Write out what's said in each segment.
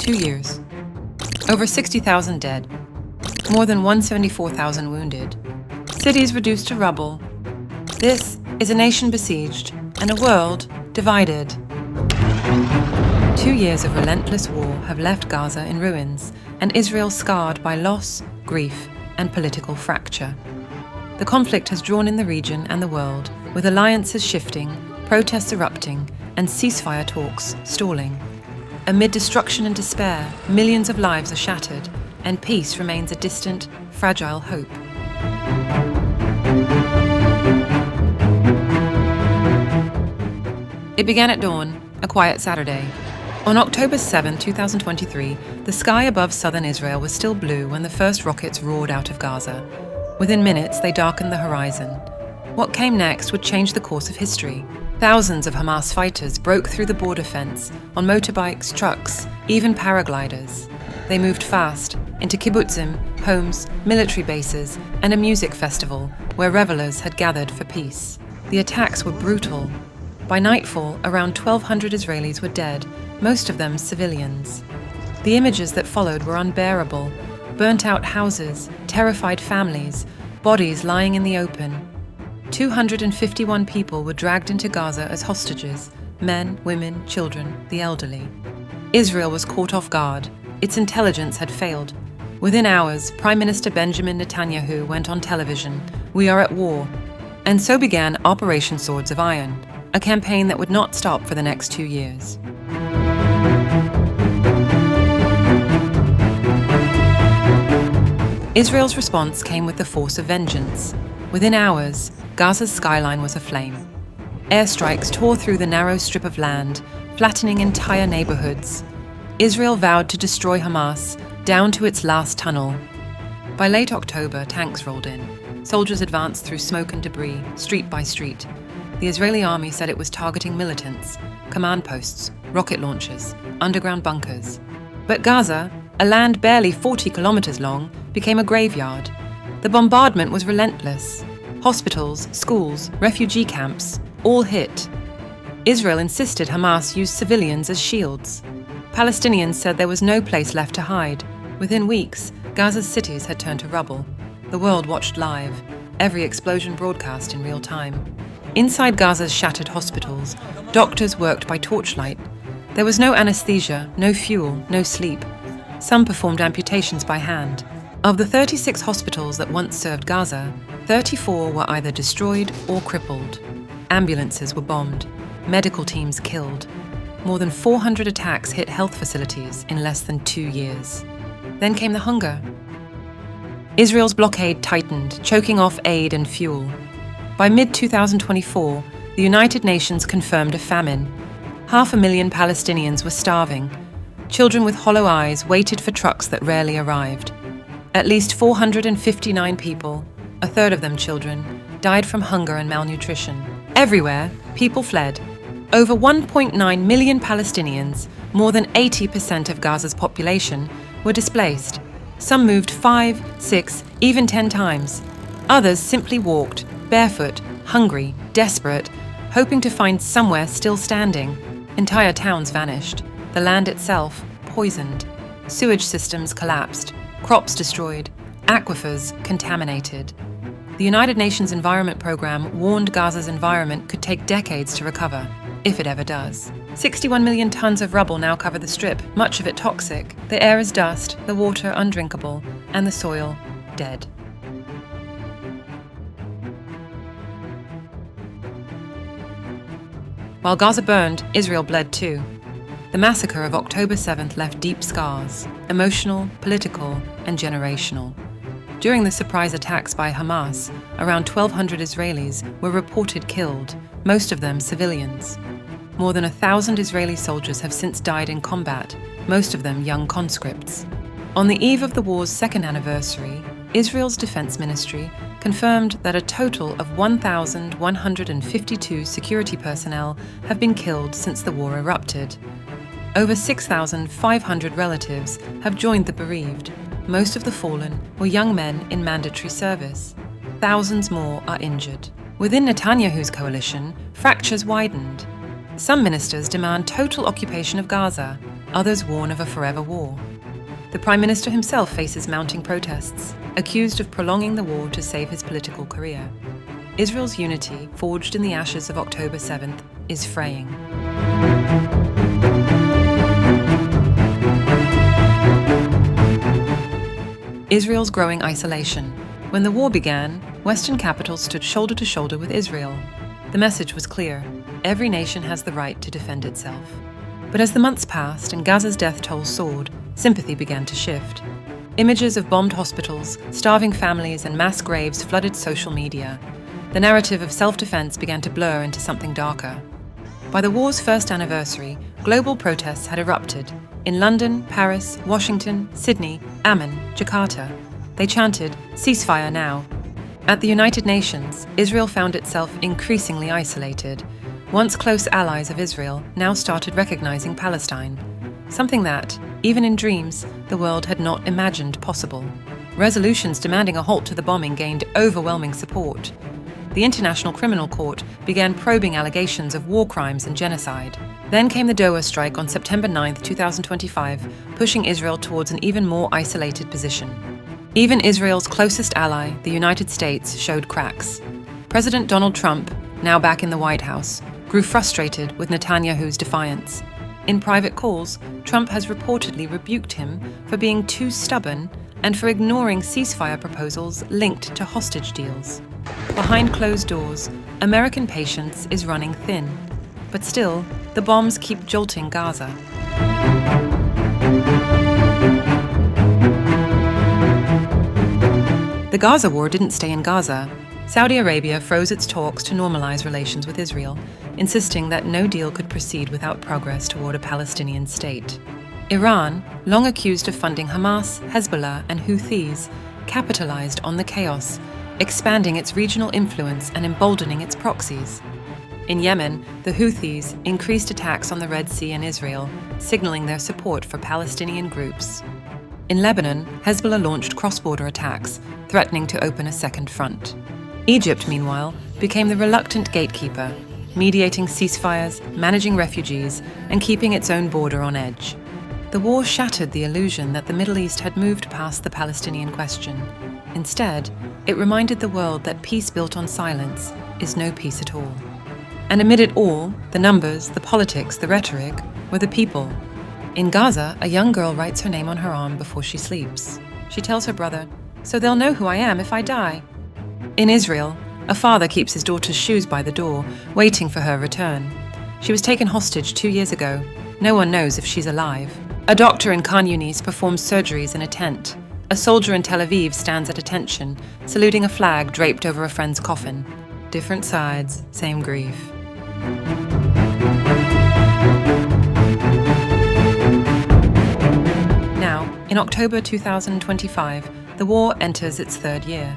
2 years. Over 60,000 dead. More than 174,000 wounded. Cities reduced to rubble. This is a nation besieged and a world divided. 2 years of relentless war have left Gaza in ruins and Israel scarred by loss, grief, and political fracture. The conflict has drawn in the region and the world, with alliances shifting, protests erupting, and ceasefire talks stalling. Amid destruction and despair, millions of lives are shattered, and peace remains a distant, fragile hope. It began at dawn, a quiet Saturday. On October 7, 2023, the sky above southern Israel was still blue when the first rockets roared out of Gaza. Within minutes, they darkened the horizon. What came next would change the course of history. Thousands of Hamas fighters broke through the border fence on motorbikes, trucks, even paragliders. They moved fast into kibbutzim, homes, military bases, and a music festival where revelers had gathered for peace. The attacks were brutal. By nightfall, around 1,200 Israelis were dead, most of them civilians. The images that followed were unbearable. Burnt-out houses, terrified families, bodies lying in the open. 251 people were dragged into Gaza as hostages, men, women, children, the elderly. Israel was caught off guard. Its intelligence had failed. Within hours, Prime Minister Benjamin Netanyahu went on television, "We are at war." And so began Operation Swords of Iron, a campaign that would not stop for the next 2 years. Israel's response came with the force of vengeance. Within hours, Gaza's skyline was aflame. Airstrikes tore through the narrow strip of land, flattening entire neighborhoods. Israel vowed to destroy Hamas down to its last tunnel. By late October, tanks rolled in. Soldiers advanced through smoke and debris, street by street. The Israeli army said it was targeting militants, command posts, rocket launchers, underground bunkers. But Gaza, a land barely 40 kilometers long, became a graveyard. The bombardment was relentless. Hospitals, schools, refugee camps, all hit. Israel insisted Hamas use civilians as shields. Palestinians said there was no place left to hide. Within weeks, Gaza's cities had turned to rubble. The world watched live, every explosion broadcast in real time. Inside Gaza's shattered hospitals, doctors worked by torchlight. There was no anesthesia, no fuel, no sleep. Some performed amputations by hand. Of the 36 hospitals that once served Gaza, 34 were either destroyed or crippled. Ambulances were bombed, medical teams killed. More than 400 attacks hit health facilities in less than 2 years. Then came the hunger. Israel's blockade tightened, choking off aid and fuel. By mid-2024, the United Nations confirmed a famine. 500,000 Palestinians were starving. Children with hollow eyes waited for trucks that rarely arrived. At least 459 people, a third of them children, died from hunger and malnutrition. Everywhere, people fled. Over 1.9 million Palestinians, more than 80% of Gaza's population, were displaced. Some moved 5, 6, even 10 times. Others simply walked, barefoot, hungry, desperate, hoping to find somewhere still standing. Entire towns vanished. The land itself poisoned. Sewage systems collapsed. Crops destroyed, aquifers contaminated. The United Nations Environment Programme warned Gaza's environment could take decades to recover, if it ever does. 61 million tons of rubble now cover the strip, much of it toxic. The air is dust, the water undrinkable, and the soil dead. While Gaza burned, Israel bled too. The massacre of October 7th left deep scars, emotional, political, and generational. During the surprise attacks by Hamas, around 1,200 Israelis were reported killed, most of them civilians. More than 1,000 Israeli soldiers have since died in combat, most of them young conscripts. On the eve of the war's second anniversary, Israel's Defense Ministry confirmed that a total of 1,152 security personnel have been killed since the war erupted. Over 6,500 relatives have joined the bereaved. Most of the fallen were young men in mandatory service. Thousands more are injured. Within Netanyahu's coalition, fractures widened. Some ministers demand total occupation of Gaza, others warn of a forever war. The Prime Minister himself faces mounting protests, accused of prolonging the war to save his political career. Israel's unity, forged in the ashes of October 7th, is fraying. Israel's growing isolation. When the war began, Western capitals stood shoulder to shoulder with Israel. The message was clear: every nation has the right to defend itself. But as the months passed and Gaza's death toll soared, sympathy began to shift. Images of bombed hospitals, starving families, and mass graves flooded social media. The narrative of self-defense began to blur into something darker. By the war's first anniversary, global protests had erupted. In London, Paris, Washington, Sydney, Amman, Jakarta, they chanted, "Ceasefire now." At the United Nations, Israel found itself increasingly isolated. Once close allies of Israel now started recognizing Palestine, something that, even in dreams, the world had not imagined possible. Resolutions demanding a halt to the bombing gained overwhelming support. The International Criminal Court began probing allegations of war crimes and genocide. Then came the Doha strike on September 9, 2025, pushing Israel towards an even more isolated position. Even Israel's closest ally, the United States, showed cracks. President Donald Trump, now back in the White House, grew frustrated with Netanyahu's defiance. In private calls, Trump has reportedly rebuked him for being too stubborn and for ignoring ceasefire proposals linked to hostage deals. Behind closed doors, American patience is running thin. But still, the bombs keep jolting Gaza. The Gaza war didn't stay in Gaza. Saudi Arabia froze its talks to normalize relations with Israel, insisting that no deal could proceed without progress toward a Palestinian state. Iran, long accused of funding Hamas, Hezbollah, and Houthis, capitalized on the chaos, expanding its regional influence and emboldening its proxies. In Yemen, the Houthis increased attacks on the Red Sea and Israel, signaling their support for Palestinian groups. In Lebanon, Hezbollah launched cross-border attacks, threatening to open a second front. Egypt, meanwhile, became the reluctant gatekeeper, mediating ceasefires, managing refugees, and keeping its own border on edge. The war shattered the illusion that the Middle East had moved past the Palestinian question. Instead, it reminded the world that peace built on silence is no peace at all. And amid it all, the numbers, the politics, the rhetoric, were the people. In Gaza, a young girl writes her name on her arm before she sleeps. She tells her brother, "So they'll know who I am if I die." In Israel, a father keeps his daughter's shoes by the door, waiting for her return. She was taken hostage 2 years ago. No one knows if she's alive. A doctor in Khan Yunis performs surgeries in a tent. A soldier in Tel Aviv stands at attention, saluting a flag draped over a friend's coffin. Different sides, same grief. Now, in October 2025, the war enters its third year.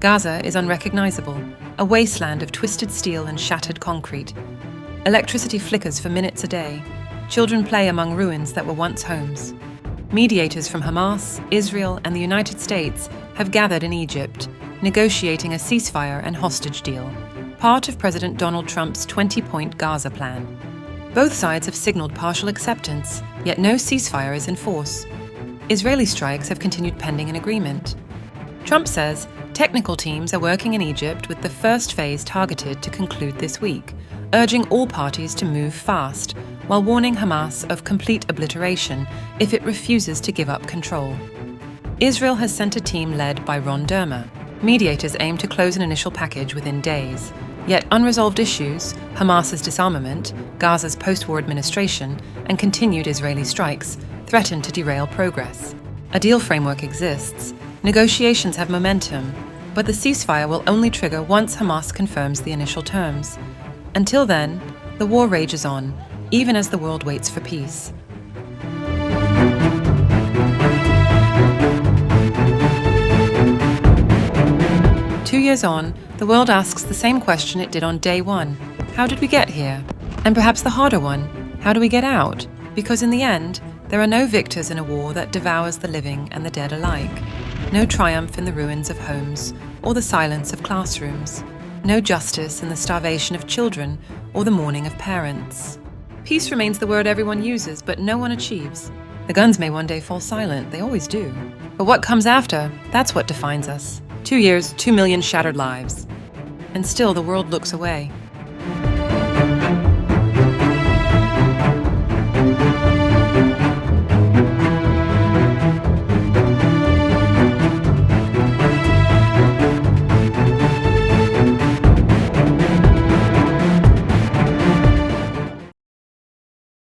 Gaza is unrecognizable, a wasteland of twisted steel and shattered concrete. Electricity flickers for minutes a day. Children play among ruins that were once homes. Mediators from Hamas, Israel, and the United States have gathered in Egypt, negotiating a ceasefire and hostage deal, part of President Donald Trump's 20-point Gaza plan. Both sides have signaled partial acceptance, yet no ceasefire is in force. Israeli strikes have continued pending an agreement. Trump says technical teams are working in Egypt with the first phase targeted to conclude this week, urging all parties to move fast, while warning Hamas of complete obliteration if it refuses to give up control. Israel has sent a team led by Ron Dermer. Mediators aim to close an initial package within days. Yet unresolved issues, Hamas's disarmament, Gaza's post-war administration, and continued Israeli strikes, threaten to derail progress. A deal framework exists. Negotiations have momentum, but the ceasefire will only trigger once Hamas confirms the initial terms. Until then, the war rages on, even as the world waits for peace. Two years on, the world asks the same question it did on day one. How did we get here? And perhaps the harder one, how do we get out? Because in the end, there are no victors in a war that devours the living and the dead alike. No triumph in the ruins of homes or the silence of classrooms. No justice in the starvation of children or the mourning of parents. Peace remains the word everyone uses, but no one achieves. The guns may one day fall silent, they always do. But what comes after, that's what defines us. 2 years, 2 million shattered lives. And still the world looks away.